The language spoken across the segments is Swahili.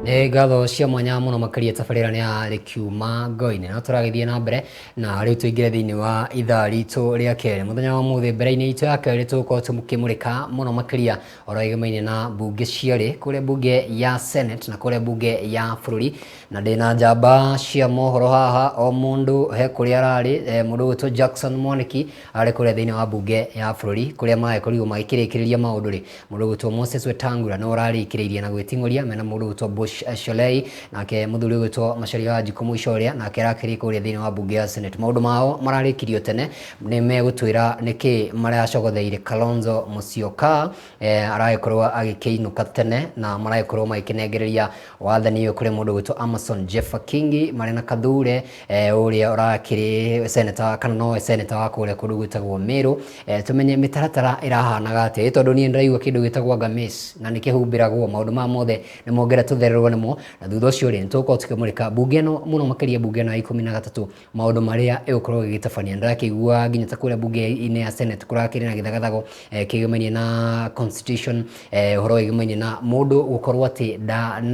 Nĩ ngatho cia mwanya mũno makĩria tabarĩra nĩ yarĩ kiuma Ngoine, no tũragĩthiĩ na mbere na rĩu tũingĩre thĩinĩ wa ithaa ritũ rĩa kerĩ. Mũthenya wa mũthĩ mbere-inĩ itũ ya kerĩ tũgũkorwo tũkĩmũrĩka mũno makĩria ũhoro wĩgĩmaine na mbunge ciarĩ kũrĩa mbunge ya Senate na kũrĩa mbunge ya bũrũri, na ndĩna njamba cia mohoro haha, o mũndũ he kũrĩa ararĩ. Mũndũ ũgwĩtwo Jackson Mwaniki arĩ kũrĩa thĩinĩ wa mbunge ya bũrũri kũrĩa magĩkorirwo magĩkĩrĩkĩrĩria maũndũ rĩ. Mũndũ ũgwĩtwo Moses Wetangula no ũrarĩkĩrĩirie na gwĩting'ũria mena mũndũ ũgwĩtwo Bush Sholei, nake mũthuri ũgwĩtwo Macharia Wanjikũ Mũicoria nake arakĩrĩ kũrĩa thĩinĩ wa mbunge ya Senate. Maũndũ mao mararĩkirio tene, nĩ megũtwĩra nĩkĩ maracogotheire Kalonzo Musyoka aragĩkorwo agĩkĩinũka tene, na maragĩkorwo magĩkĩnengereria wathani ũyũ kũrĩ mũndũ ũgwĩtwo Amason Jeffa Kingi marĩ na Kathure ũrĩa ũrakĩrĩ senator kana nowe senator wa kũrĩa kũndũ gwĩtagwo Meru. Tũmenye mĩtaratara ĩrahanaga atĩa, tondũ niĩ ndĩraigua kĩndũ gĩtagwo Games na nĩkĩhumbĩragwo. Maũndũ maya mothe nĩmongera tũthererwo nĩmo, na thutha ũcio rĩ nĩtũgũkorwo tũkĩmũrĩka mbunge ĩno mũno makĩria mbunge ĩno ya 13 maũndũ marĩa ĩgũkorwo ĩgĩtabania. Ndĩrakĩigua nginya ta kũrĩa mbunge-inĩ ya Senate kũrakĩrĩ na gĩthagathago kĩgĩmainie na constitution, ũhoro wĩgĩmainie na mũndũ gũkorwo atĩ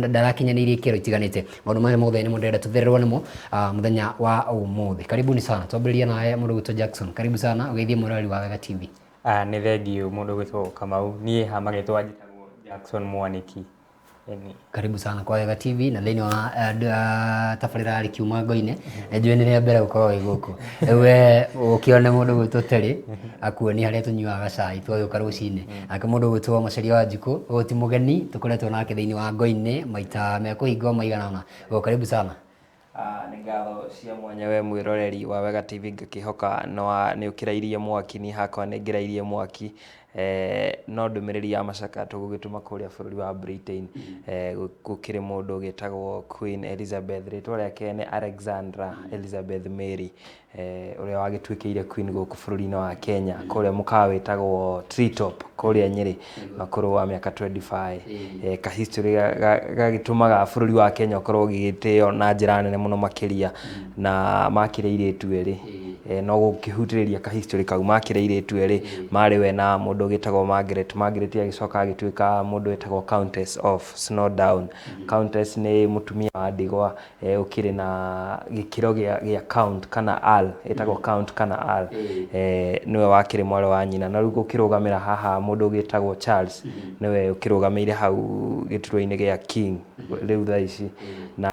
ndarakinyanĩirie ikĩro itiganĩte. Maũndũ maya mothe nĩmo ndĩrenda tũthererwo nĩmo mũthenya wa ũmũthĩ. Karibuni sana, twambĩrĩria nawe mũndũ ũgwĩtwo Jackson. Karibu sana, ũgeithie mũrori wa Wega TV. Nĩ thengiũ mũndũ ũgwĩtwo Kamau, niĩ hama gĩtwa njĩtagwo Jackson Mwaniki. Karibu sana kwa Wega TV na thĩinĩ wa tabarĩra yarĩ kiuma Ngoine. Njũĩ nĩ rĩa mbere gũkorwo wĩ gũkũ, we ũkĩone mũndũ ũgwĩtwo Terry akuonia harĩa tũnyuaga cai twagĩũka rũcinĩ, nake mũndũ ũgwĩtwo Macharia Wanjikũ ũyũ ti mũgeni, tũkoretwo nake thĩinĩ wa Ngoine maita mekũhingwo maigana ũna. Karibu sana. Nĩ ngatho cia mwanya we mwĩroreri wa Wega TV, ngĩkĩhoka nĩ ũkĩrairie mwaki, niĩ hakwa nĩ ngĩrairie mwaki. No ndũmĩrĩri ya macaka tũgũgĩtũma kũrĩa bũrũri wa Britain. Gũkĩrĩ mũndũ ũgĩtagwo Queen Elizabeth, rĩtwa rĩake nĩ Alexandra Elizabeth Mary, ũrĩa wagĩtuĩkĩire queen gũkũ bũrũri-inĩ wa Kenya kũrĩa mũkawa wĩtagwo Treetop kũrĩa Nyĩrĩ makũrũ wa mĩaka 25. Kahistory gagĩtũmaga bũrũri wa Kenya ũkorwo ũgĩgĩtĩo na njĩra nene mũno makĩria, na makĩrĩ airĩtu erĩ no gũkĩhutĩrĩria kahistory kau. Makĩrĩ airĩtu erĩ marĩ we na mũndũ ũgĩtagwo Margaret. Margaret agĩcoka agĩtuĩka mũndũ wĩtagwo Countess of Snowdown. Countess nĩ mũtumia wa ndigwa ũkĩrĩ na gĩkĩro gĩa count kana earl, ĩtagwo count kana earl. Nĩwe wakĩrĩ mwarĩ wa nyina, na rĩu gũkĩrũgamĩra haha mũndũ ũgĩtagwo Charles nĩwe ũkĩrũgamĩire hau gĩturwa-inĩ gĩa king rĩu thaa ici, na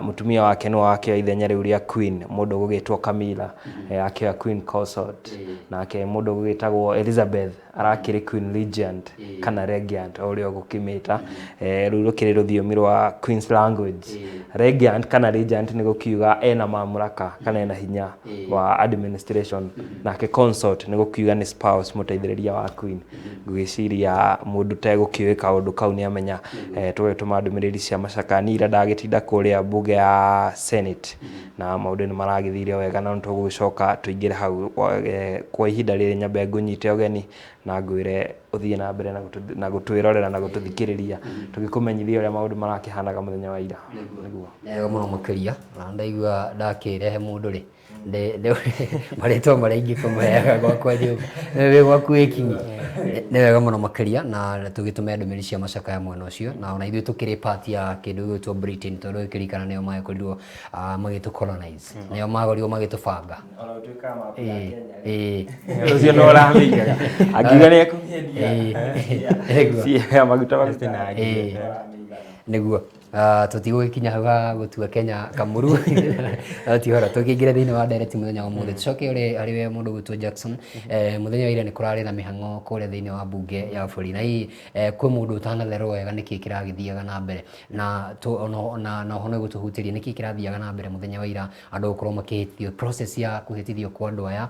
mũtumia wake nĩwe wakĩoya ithenya rĩu rĩa queen, mũndũ ũgĩtwo Camilla akĩoya queen consort, nake mũndũ ũgĩtagwo Elizabeth arakĩrĩ queen regent kana regent o ũrĩa ũgũkĩmĩta. Rĩu rũkĩrĩ rũthiomi rwa queen's language. Regent kana regent nĩ gũkiuga ena mamũraka kana ena hinya wa administration, nake consort nĩ gũkiuga nĩ spouse, mũteithĩrĩria wa queen. Ngwĩciria mũndũ tegũkĩũĩ kaũndũ kau nĩ amenya. Tũgĩtũma ndũmĩrĩri cia macaka. Niĩ ira ndagĩtinda kũrĩa mbunge ya Senate na maũndũ nĩ maragĩthire wega, na tũgũgĩcoka tũingĩre hau kwa ihinda rĩrĩ nyambe ngũnyite ũgeni na ngwĩre ũthiĩ na mbere na gũtwĩrorera na gũtũthikĩrĩria tũgĩkũmenyithia ũrĩa maũndũ marakĩhanaga mũthenya wa ira. Nĩguo mũno makĩria, na ndaigua ndakĩrehe mũndũ rĩ marĩtwa marĩa ingĩkũmũheaga gwakwa nyũmba wĩ gwaku wĩkinyi. Nĩ wega mũno makĩria, na tũgĩtũme ndũmĩrĩri cia macaka ya mwena ũcio, na ona ithuĩ tũkĩrĩ part ya kĩndũ gĩgwĩtwo Britain, tondũ gĩkĩrikana nĩo magĩkorirwo magĩtũ colonize, nĩo magorirwo magĩtũbanga. Ũcio no ũramĩigaga angiuga nĩ ekũmĩendia maguta nĩguo tũtigũgĩkinya hau ha gũtua Kenya kamũru tihora tũkĩingĩre thĩinĩ wa direct mũthenya wa mũthĩ. Tũcoke harĩ we mũndũ gwĩtwo Jackson. Mũthenya wa ira nĩ kũrarĩ na mĩhang'o kũrĩa thĩinĩ wa mbunge ya bũrũri, na hihi kwĩ mũndũ ũtanatherwo wega nĩkĩ kĩragĩthiaga na mbere, na oho no gũtũhutĩria nĩkĩ kĩrathiaga na mbere mũthenya wa ira, andũ gũkorwo makĩhĩtithio, process ya kũhĩtithio kwa andũ aya,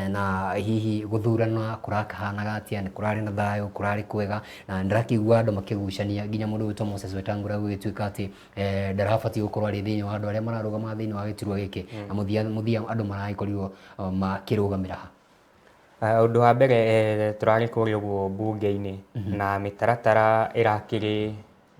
na hihi gũthurana kũrakahanaga atĩa, nĩ kũrarĩ na thayũ, kũrarĩ kwega, na ndĩrakĩigua andũ makĩgucania nginya mũndũ gwĩtwo Moses Wetangula gũgĩtuĩka atĩ ndarabatiĩ gũkorwo arĩ thĩinĩ wa andũ arĩa mararũgama thĩinĩ wa gĩturwa gĩkĩ, na mũthia andũ maragĩkorirwo makĩrũgamĩra ha. Ũndũ wa mbere tũrarĩ kũrĩa ũguo mbunge-inĩ na mĩtaratara ĩrakĩrĩ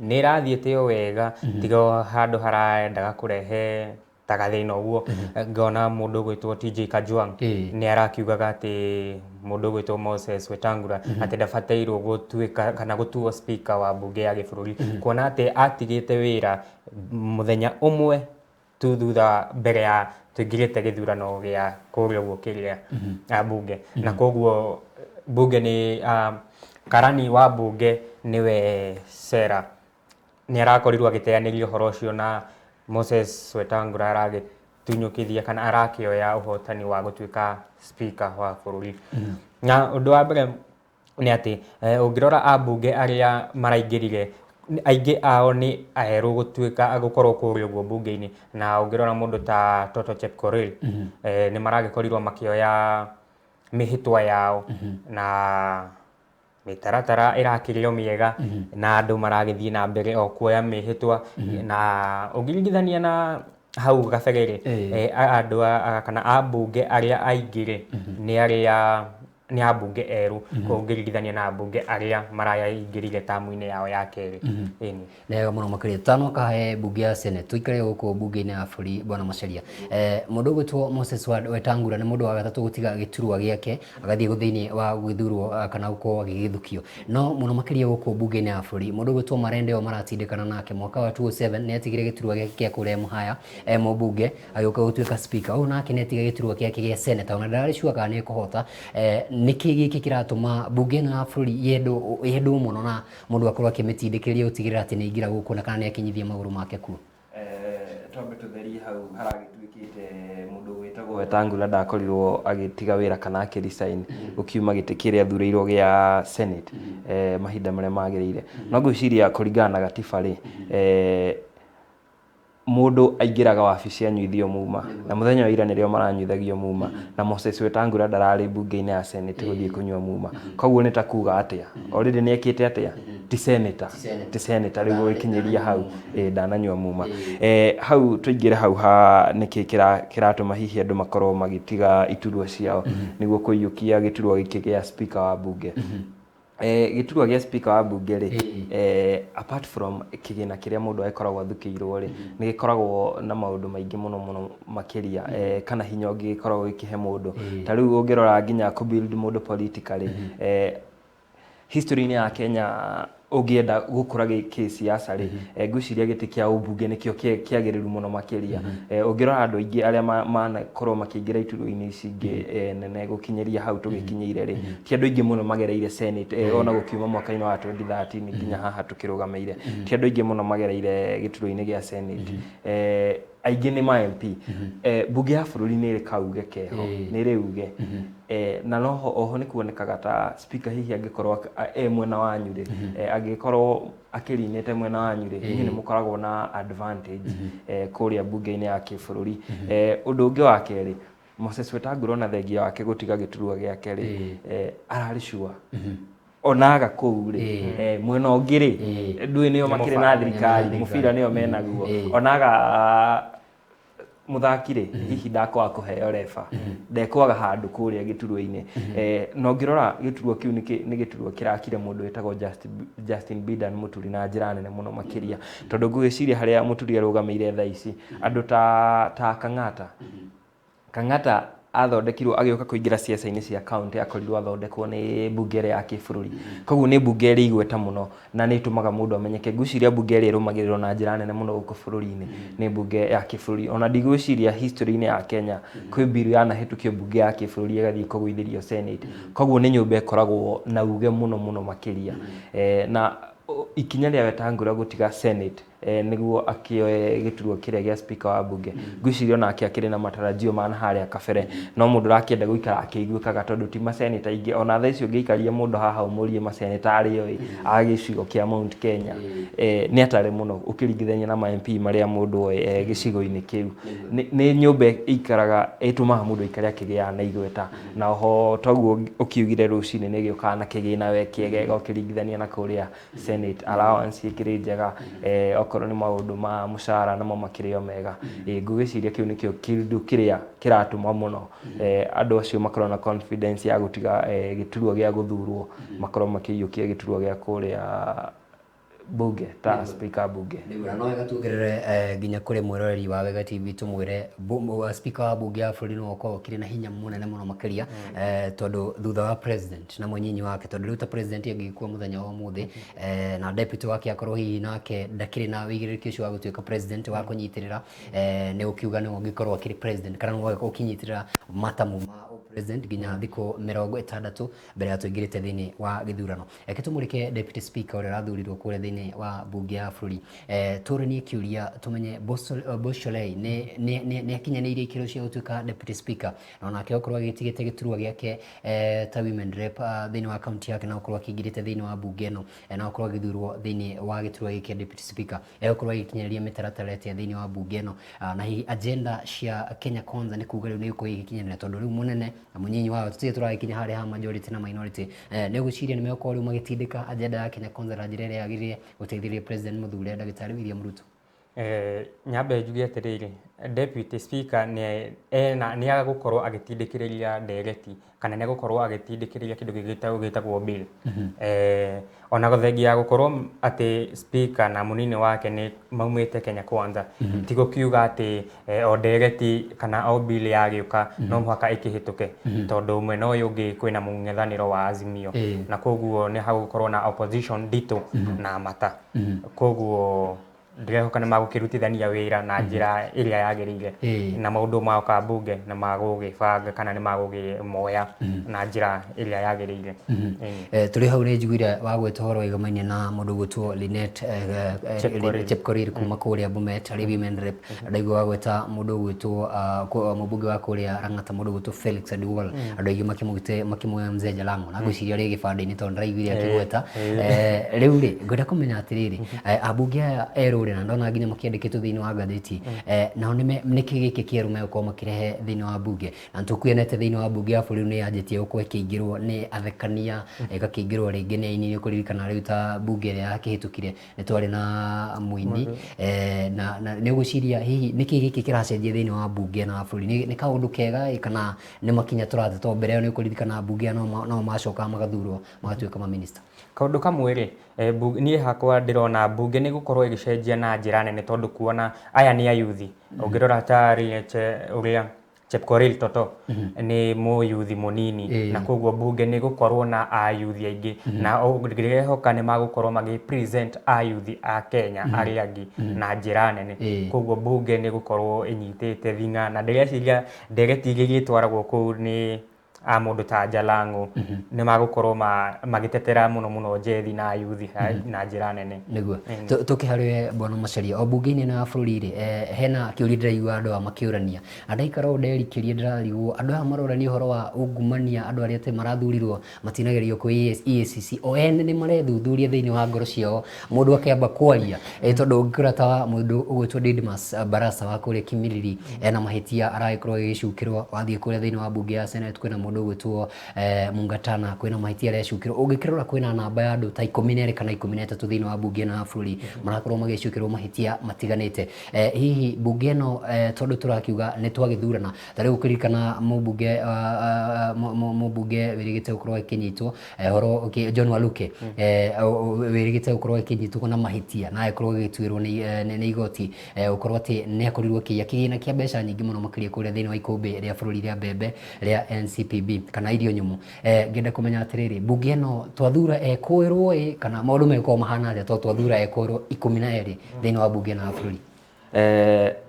nĩ ĩrathiĩte o wega, tiga handũ harendaga kũrehe tagathina uguo ngona mundu gwitwo TJ Kajwang ni arakiugaga ati mundu gwitwo Moses Wetangula ati ndabatairwo gutuika kana gutuo speaker wa bunge ya gibũrũri kuona ati atigite wira muthenya umwe tu thutha mbere ya tuingirite githurano gia kuria gukiria bunge na koguo bunge ni karani wa bunge niwe Sera ni arakorirwo agiteanirio horo ucio na Moses Wetangula aragitunyukithia kana arakioya uhotani wa gutuika speaker wa bũrũri na undu wa mbere ni ati ungirora abunge aria maraingirire aingi ao ni aheru gutuika agukorwo kuria guo bunge-ini na ungirora mundu ta Toto Chepkorir ni maragikorirwo makioya mihitwa yao na mitaratara irakirio miega na andu maragithie na mbere o kuoya mihitwa na ungirigithania na hau gabere andu kana abunge aria aingire ni aria ni abunge eru kungirigithania na abunge aria maraingirire tamu-ini yao ya keri nega muno makiria tano kahe bunge ya Senate tuikare guku bunge-ini ya bũrũri bwana Macharia mundu gwitwo Moses Wetangula ni mundu wa gatatu gutiga giturwa giake agathie guthini wa gwithurwo kana gukorwo agigithukio no muno makiria guku bunge-ini ya bũrũri mundu gwitwo Marende maratindikana nake mwaka wa 2007 ni atigire giturwa giake kia kuria Muhaya mubunge agioka gutuika speaker au nake ni atigire giturwa giake gia senator ona ndarari sure kana ni kuhota niki giki kiratuma bunge na bũrũri yendu muno na mundu akorwo akimitindikiriria utigirira ati ni ingira guku na kana ni akinyithia maguru make kuo twambe tutherie hau haragituikite mundu witagwo Wetangula ndakorirwo agitiga wira kana akirisign ukiuma giti kiria thureirwo gia Senate mahinda maria magirire no ngwiciria kuringana na gatiba ri mundu aingiraga wabici anyuithio muma na muthenya wa ira nirio maranyuithagio muma na Moses Wetangula ndarari bunge-ini ya Senate guthie kunywa muma koguo ni ta kuga atia already ni ekite atia ti senator riu ikinyiria hau ndananywa muma hau tuingire hau ha niki kiratuma hihi andu makorwo magitiga iturwa ciao niguo kuiyukia giturwa giki gia speaker wa bunge giturwa gia speaker wa bunge ri apart from kigina kiria mundu akoragwo athukiirwo ri ni gikoragwo na maundu maingi muno makiria kana hinya ungi gikoragwo gikihe mundu ta riu ungirora nginya ku build mundu politically history-ini ya Kenya ugienda gukura gisiasa ri ngwiciria giti kia ubunge nikio kiagiriru muno makiria ungirora andu aingi aria manakorwo makiingira iturwa-ini icingi nene gukinyiria hau tugikinyiire ri ti andu aingi muno magereire Senate ona gukiuma mwaka-ini wa 2013 nginya haha tukirugameire ti andu aingi muno magereire giturwa-ini gia Senate aingi ni ma MP bunge ya bũrũri ni ri kauge keho ni ri uge na noho oho ni kuonekaga ta speaker hihi angikorwo mwena wanyu ri angikorwo akirinete mwena wanyu ri hihi ni mukoragwo na advantage kuria bunge-ini ya kibũrũri undu ungi wa keri Moses Wetangula na thengia wake gutiga giturwa giake ri arari sure onaga kuu ri mwena ungi ri ndui niyo makire na thirikari mubira niyo menaguo onaga muthakire hihi ndakwa kuheo refa ndekwaga handu kuria giturwa-ini no ngirora giturwa kiu ni giturwa kirakire mundu wetagwo Justin Bidan Muturi na njira nene muno makiria tondu ngwiciria haria Muturi arugameire thaa ici andu ta Kang'ata athondekirwo agioka kuingira siasa-ini cia county akorirwo athondekwo ni bunge ya kibũrũri koguo ni bunge ri igweta muno na ni tumaga mundu amenyeke ngwiciria bunge ri rumagirirwo na njira nene muno guku bũrũri-ini ni bunge ya kibũrũri ona ndigwiciria history-ini ya Kenya kwi bill yanahitukio bunge ya kibũrũri igathie kugwithirio Senate koguo ni nyumba ikoragwo na uge muno makiria na ikinya ria Wetangula gutiga Senate niguo akioe giturwa kiria gia speaker wa bunge ngwiciria nake akiri na matarajio mana haria kabere no mundu rakienda guikara akiguikaga tondu ti maseneta ingi ona thaa icio ngiikaria mundu haha umurie maseneta arioi agicigo kia Mount Kenya ni atari muno ukiringithania na ma MP maria mundu oe gicigo-ini kiu ni nyumba ikaraga itumaga mundu ikare akigia na igweta na ho toguo ukiugire rucini ni gioka na kigina we kiegega ukiringithania na kuria Senate allowance ikiri njega okorwo ni maundu ma mushara namo makirio mega ngwiciria kiu nikio kindu kiria kiratuma muno andu acio makorwo na confidence ya gutiga giturwa gia guthurwo makorwo makiyukia giturwa gia kuria bunge ta speaker bunge. Nĩguo no wega tuongerere nginya kũrĩ mwĩroreri wa Wega TV tumwĩre speaker wa bunge ya bũrũri no gũkorwo kĩrĩ na hinya mũnene mũno makĩria tondũ thutha wa president na mũnyinyi wake, tondũ rĩu ta president angĩgĩkua mũthenya wa ũmũthĩ na deputy wake akorwo hihi nake ndakĩrĩ na wĩigĩrĩrĩki ũcio wa gũtuĩka president wa kũnyitĩrĩra, nĩ gũkiuga nĩ ũngĩkorwo akĩrĩ president kana no ũkinyitĩrĩra matamu ma president nginya thikũ 60 mbere ya tũingĩrĩte thĩinĩ wa gĩthurano. Tũmũrĩke deputy speaker ũrĩa ũrathurirwo kũrĩa thĩinĩ wa bunge ya bũrũri, tũrĩnie kĩũria tũmenye Bosholei nĩ akinyanĩirie ikĩro cia gũtuĩka deputy speaker na onake gũkorwo agĩtigĩte gĩturwa gĩake ta women rep thĩinĩ wa kaunti yake na gũkorwo akĩingĩrĩte thĩinĩ wa bunge ĩno na gũkorwo agĩthurwo thĩinĩ wa gĩturwa gĩkĩ deputy speaker, gũkorwo agĩkinyanĩria mĩtaratara ĩrĩa thĩinĩ wa bunge ĩno na hihi agenda cia Kenya Kwanza nĩ kuuga rĩu nĩ gũkorwo igĩkinyanĩra, tondũ rĩu mũnene na mũnyinyi wao tũtirĩ tũragĩkinya harĩa ha majority na minority, nĩ gũciria nĩ megũkorwo rĩu magĩtindĩka agenda ya Kenya Kwanza na njĩra ĩrĩa yagĩrĩire gũteithĩrĩria president mũthure Ndagĩtarĩ William Ruto. Nyambe njuge atĩrĩrĩ, deputy speaker nĩ agũkorwo agĩtindĩkĩrĩria ndereti kana nĩ agũkorwo agĩtindĩkĩrĩria kĩndũ gĩtagwo bill. Ona gũthengia ya gũkorwo atĩ speaker na mũnini wake nĩ maumĩte Kenya Kwanza, ti gũkiuga atĩ o ndereti kana o bill yagĩũka no mũhaka ĩkĩhĩtũke, tondũ mwena ũyũ ũngĩ kwĩna mũng'ethanĩro wa Azimio na koguo nĩ hagũkorwo na opposition nditũ na mata, koguo ndĩrehoka nĩ magũkĩrutithania wĩra na njĩra ĩrĩa yagĩrĩire na maũndũ maoka bunge na magũgĩbanga kana nĩ magũgĩmoya na njĩra ĩrĩa yagĩrĩire. Tũrĩ hau nĩ njiguire wa gwĩta ũhoro wĩgamaine na mũndũ gwĩtwo Linet Chepkorir kuma kũrĩa Bomet arĩ women rep, ndaigua wa gwĩta mũndũ gwĩtwo mũmbunge wa kũrĩa Rang'ata mũndũ gwĩtwo Felix Aduol, andũ aingĩ makĩmuoya Mzee Jalang'o na ngwĩciria arĩ gĩbandĩ-inĩ tondũ ndĩraiguire akĩgweta. Rĩu rĩ ngwenda kũmenya atĩrĩrĩ, ambunge aya erũ na ndona nginya makĩandĩkĩtwo thĩinĩ wa ngathĩti nao nĩkĩ gĩkĩ kĩerũ megũkorwo makĩrehe thĩinĩ wa bunge, na tũkuonete thĩinĩ wa bunge ya bũrũri nĩ yanjĩtie gũkorwo ĩkĩingĩrwo nĩ athekania, ĩgakĩingĩrwo rĩngĩ nĩ aini. Nĩ kũririkana rĩu ta bunge ĩrĩa yakĩhĩtũkire nĩ twarĩ na mũini na nĩ ũgwĩciria hihi nĩkĩ gĩkĩ kĩracenjia thĩinĩ wa bunge na bũrũri, nĩ kaũndũ kega kana nĩ makinya tũrathiĩ to mbere ĩyo nĩ kũririkana bunge no macoka magathurwo magatuĩka maminista? Kaũndũ kamwe rĩ, niĩ hakwa ndĩrona bunge nĩ gũkorwo ĩgĩcenjia na njĩra nene, tondũ kuona aya nĩ ayuthi. Ũngĩrora ta ũrĩa Chepkorir Toto nĩ mũyuthi mũnini na koguo bunge nĩ gũkorwo na ayuthi aingĩ na ngĩrehoka nĩ magũkorwo magĩ-present ayuthi a Kenya arĩa angĩ na njĩra nene, koguo bunge nĩ gũkorwo ĩnyitĩte thing'a na ndĩreciria ndereti igĩgĩtwaragwo kũu nĩ mũndũ ta Jalang'o nĩ magũkorwo magĩtetera mũno njethi na ayuthi na njĩra nene. Nĩguo tũkĩharĩe Bwana Macharia, o bunge-inĩ ĩno ya bũrũri rĩ, hena kĩũria ndĩraigua andũ makĩũrania, ndaikara nderikĩrie ndĩrarigwo andũ aya marorania ũhoro wa ungumania, andũ arĩa te marathurirwo matinagerio kwĩ EACC o ene nĩ marethuthuria thĩinĩ wa ngoro ciao, mũndũ akĩamba kwaria tondũ ũngĩkora ta mũndũ ũgwĩtwo Didmas Barasa wa kũrĩa Kimilili ena mahĩtia aragĩkorwo agĩcukĩrwo, wathiĩ kũrĩa thĩinĩ wa bunge ya Senate kwĩna mũndũ gwĩtwo Mungatana kwĩna mahĩtia arecukĩrwo, ũngĩkĩrora kwĩna namba ya andũ ta 12 kana 13 thĩinĩ wa bunge ĩno ya bũrũri marakorwo magĩcukĩrwo mahĩtia matiganĩte. Hihi bunge ĩno tondũ tũrakiuga nĩ twagĩthurana, ta rĩu ũkĩririkana mũmbunge wĩrĩgĩte gũkorwo akĩnyitwo horo John Waluke wĩrĩgĩte gũkorwo akĩnyitwo na mahĩtia na agĩkorwo agĩtuĩrwo nĩ igoti gũkorwo atĩ nĩ akorirwo kĩiya kĩgĩna kĩa mbeca nyingĩ mũno makĩria kũrĩa thĩinĩ wa ikũmbĩ rĩa bũrũri rĩa mbembe rĩa NCPB kana irio nyũmũ. Ngenda kũmenya atĩrĩrĩ, bunge ĩno twathura ekũĩrwo kana maũndũ megũkorwo mahana atĩa to twathura ekũĩrwo 12 thĩinĩ wa bunge ĩno ya bũrũri?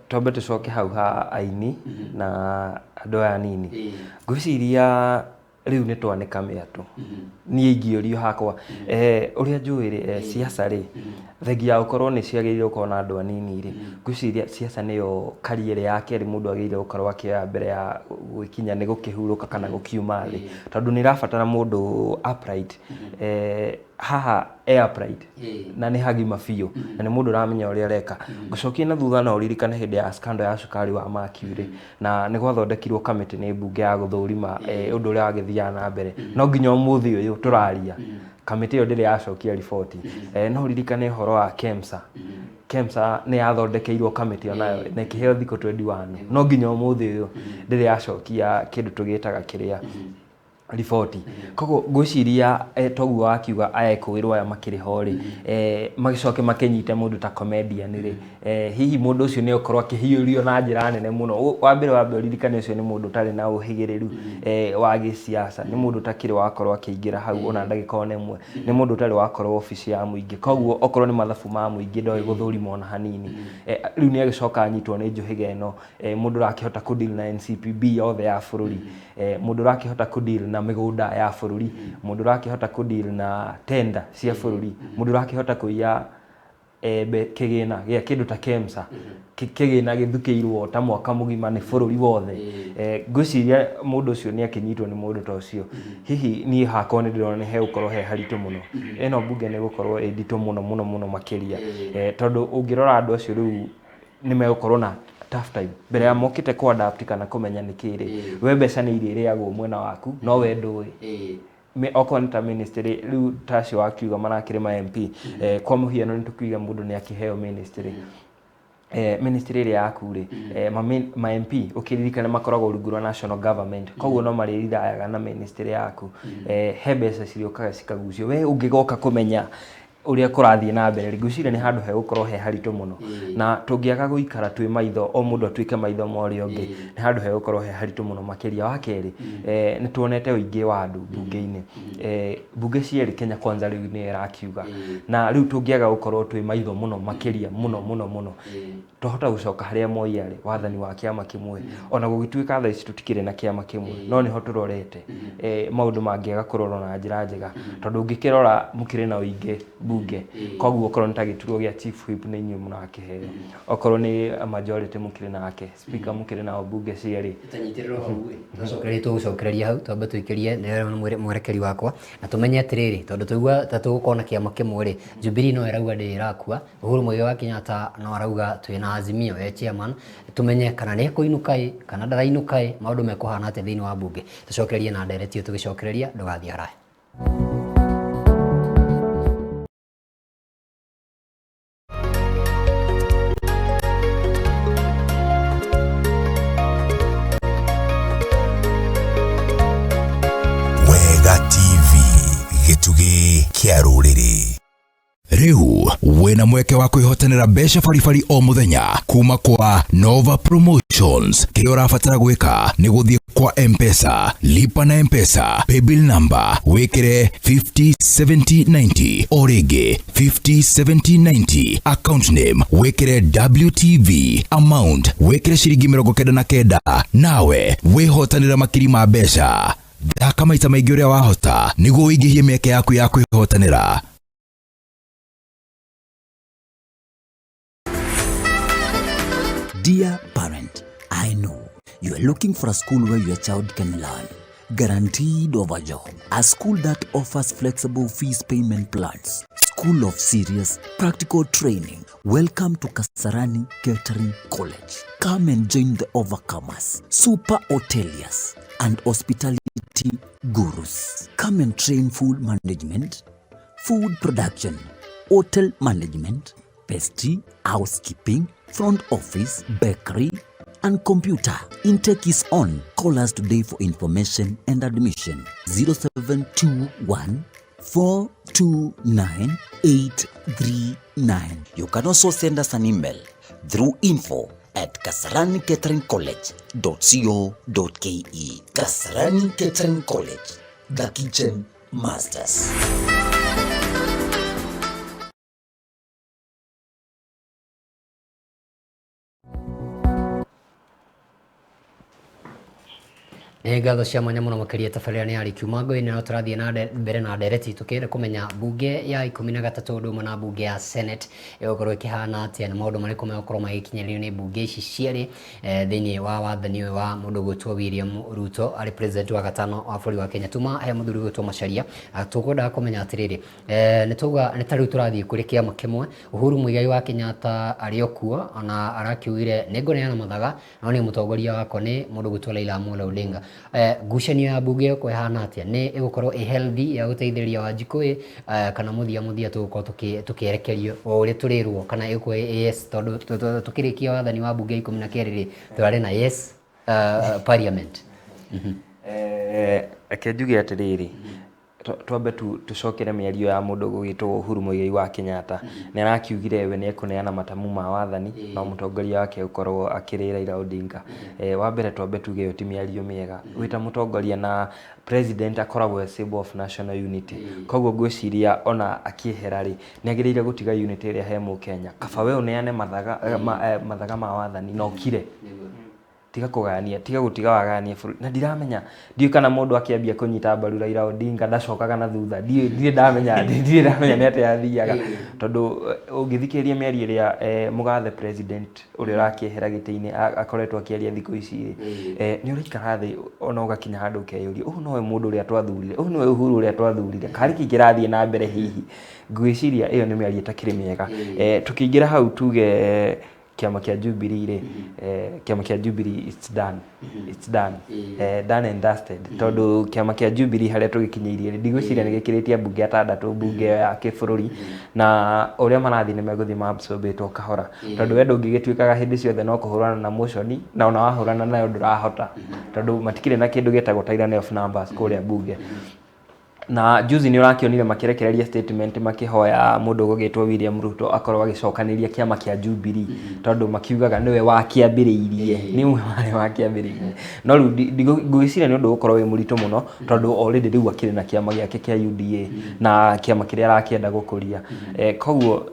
Twambe tũcoke hau ha aini na andũ aya nini, ngwĩciria rĩu nĩ twanĩka mĩatũ. Niĩ ingĩũrio hakwa ũrĩa njũĩ rĩ, ciaca rĩ thengia gũkorwo nĩ ciagĩrĩire gũkorwo na andũ anini rĩ, ngwĩciria ciaca nĩyo career ya kerĩ mũndũ agĩrĩire gũkorwo akĩoya mbere ya gwĩkinya nĩ gũkĩhurũka kana gũkiuma thĩ, tondũ nĩ ĩrabatara mũndũ upright. Haha upright na nĩ hagima biũ na nĩ mũndũ ũramenya ũrĩa areka. Ngũcokia na thutha na ũririkane hĩndĩ ya scandal ya cukari wa Mercury na nĩ gwathondekirwo kamĩtĩ nĩ bunge ya gũthũrima ũndũ ũrĩa wagĩthiaga na mbere, no nginya ũmũthĩ ũyũ tũraria kamĩtĩ ĩyo ndĩrĩ yacokia riboti. No ũririkane ũhoro wa KEMSA nĩ yathondekeirwo kamĩtĩ onayo na ĩkĩheo thikũ 21, no nginya ũmũthĩ ũyũ ndĩrĩ yacokia kĩndũ tũgĩtaga kĩrĩa riboti koguo ngwiciria toguo wakiuga aya kwirwo aya makiri hori magicoke makinyite mundu ta comedian ri hihi mundu ucio ni ukorwo akihiurio na njira nene muno wa mbere ririkane ucio ni mundu tari na uhigiriru wa gisiasa ni mundu takiri wakorwo akiingira hau ona ndagika nemwe ni mundu tari wakorwo office ya muingi koguo okorwo ni mathabu ma muingi ndoi guthurima ona hanini riu ni agicoka anyitwo ni njuhiga eno mundu rakihota ku deal na NCPB yothe ya bururi mundu rakihota ku deal na migunda ya bururi mundu rakihota ku deal na tender cia bururi mundu rakihota kuiya kigina gya kindu ta KEMSA kigina githukiirwo ta mwaka mugima ni bururi wothe ngwiciria mundu ucio ni akinyitwo ni mundu ta ucio hihi ni hakwa ni ndirona ni he ukorwo he haritu muno eno bunge ni gukorwo edito muno makiria tondu ungirora andu acio riu ni megukorwo na tough time mbere ya mokite ku adapt kana kumenya nikiri we mbeca ni iriagwo mwena waku no we ndui me okonta ministry riu tashi wakiuga marakire ma MP kwa muhiano nitukiuga mundu ni akiheo ministry ministry ria yaku ri ma MP ukiririkana makoragwo rungu rwa national government koguo no marithaaga na ministry yaku he mbeca ciriokaga cikagucio we ungigoka kumenya uria kurathie na mbere ngwiciria ni handu he gukorwo he haritu muno na tungiaga guikara twi maitho o mundu atuike maitho mori ongi ni handu he gukorwo he haritu muno makiria wa keri ni tuonete uingi wa andu bunge-ini bunge cieri Kenya Kwanza riu ni irakiuga na riu tungiaga gukorwo twi maitho muno makiria muno tuhota gucoka haria Moi ari wathani wa kiama kimwe ona gugituika tha ici tutikire na kiama kimwe no ni ho turorete maundu mangiaga kurorwo na njira njega tondu ngikirora mukire na uingi bunge koguo okorwo nitagituro gya chief whip ni nyu muna akiheo okorwo ni majority mukire nake speaker mukire na bunge cieri tanyitiriro hau tucokererie tugucokereria hau twamba tuikirie ni mwerekeri wakwa na tumenye atiriri tondu tuigua tatugukona kiama kimwe ri Jubilee no irauga ndi irakua Uhuru Muigai wa Kenyatta no arauga twina Azimio chairman tumenye kana ni kuinukai kana ndarainukai maundu mekuhana atia thiini wa bunge tucokererie na ndereti tugicokereria ndugathie haraya. Gitugi kia ruriri riu wena mweke wa kwihotanira mbeca baribari o muthenya kuma kwa Nova Promotions kiria urabatara gwika ni guthie kwa M-Pesa lipa na M-Pesa paybill number wikire 507090 o ringi 507090 account name wikire WTV amount wikire ciringi 99 nawe wihotanira makiri ma mbeca thaka maita maingi uria wahota niguo uingihie mieke yaku ya kwihotanira. Dear parent, I know you are looking for a school where your child can learn, guaranteed of a job, a school that offers flexible fees payment plans, school of serious practical training. Welcome to Kasarani Catering College. Come and join the overcomers, super hoteliers, and hospitality gurus. Come and train food management, food production, hotel management, pastry, housekeeping, front office, bakery, and computer. Intake is on. Call us today for information and admission. 0721 429 839. You can also send us an email through info@kasaranicateringcollege.co.ke. Kasarani Catering College, the kitchen masters. ngatho cia mwanya muno makiria tabarira ni ari kiuma ngoine no turathie na mbere na ndereti tukire kumenya bunge ya 13 ndumwe na bunge ya Senate igukorwo ikihana atia na maundu mariku megukorwo magikinyerio ni bunge ici cieri thiini wa wathani wa mundu gwitwo William Ruto ari president wa gatano wa bũrũri wa Kenya tuma he muthuri gwitwo Macharia tukwenda kumenya atiriri nituga ni tariu turathie kuri kiama kimwe Uhuru Muigai wa Kenyatta ari okuo ona arakiugire ningoneana mathaga no ni mutongoria wako ni mundu gwitwo Raila Amolo Odinga ngucanio ya bunge ko ihana atia ni igukorwo healthy ya guteithĩrĩria Wanjikũ kana muthia tugukorwo tukierekerio o uri turirwo kana iko yes tondu tukirikia wathani wa bunge 12 ri turari na yes parliament Reke njuge atiriri twambe tucokere mĩario ya mũndũ gũgĩtwo Uhuru Muigai wa Kenyatta nĩ arakiugire we nĩ ekũneana matamu ma wathani no mũtongoria wake ũkorwo akĩrĩ Raila Odinga. Wa mbere twambe tuge ĩyo ti mĩario mĩega wĩta mũtongoria na president akoragwo a symbol of national unity, koguo ngwĩciria ona akĩehera rĩ nĩ agĩrĩire gũtiga unity ĩrĩa he Mũkenya. Kaba we ũneane mathaga ma wathani no kire tiga kugania tiga gutiga wagania na ndiramenya ndiũ kana mũndũ akĩambia kũnyita mbaru Raila Odinga ndacokaga na thutha ndiĩ ndamenya nĩ atĩa yathiaga tondũ ũngĩthikĩrĩria mĩario ĩrĩa mũgathe president ũrĩa ũrakĩehera gĩtĩ-inĩ akoretwo akĩaria thikũ ici nĩ ũraikara thĩ ona ũgakinya handũ ũkeyũria ũyũ nowe mũndũ ũrĩa twathurire ũyũ nĩwe Uhuru ũrĩa twathurire karĩ kĩrathiĩ na mbere hihi ngwĩciria ĩyo nĩ mĩario ĩtakĩrĩ mĩega. Tukĩingĩra hau tuge kiama kia Jubilee kiama kia Jubilee it's done done and dusted tondu kiama kia Jubilee haria tugikinyĩirie ndigwĩciria nĩ gĩkĩrĩtie mbunge atandatũ mbunge ya kĩbũrũri na ũrĩa marathi nĩ megũthiĩ maabsorbĩtwo kahora tondu we ndũngĩgĩtuĩkaga hĩndĩ ciothe no kũhũrana na motion na ona wahũrana nayo ndũrahota tondu matikĩrĩ na kĩndũ gĩtagwo tyranny of numbers kũrĩa mbunge. Na juzi nĩ ũrakĩonire makĩrekereria statement makĩhoya mũndũ gũgĩtwo William Ruto akorwo agĩcokanĩria kiama kĩa Jubilee tondu makiugaga nĩwe wakĩambĩrĩirie nĩwe wakĩambĩrĩirie no rĩu ngwĩciria nĩ ũndũ ũkorwo wĩ mũritũ mũno tondu already rĩu akĩrĩ na kiama gĩake kĩa UDA na kiama kĩrĩa arakĩenda gũkũria koguo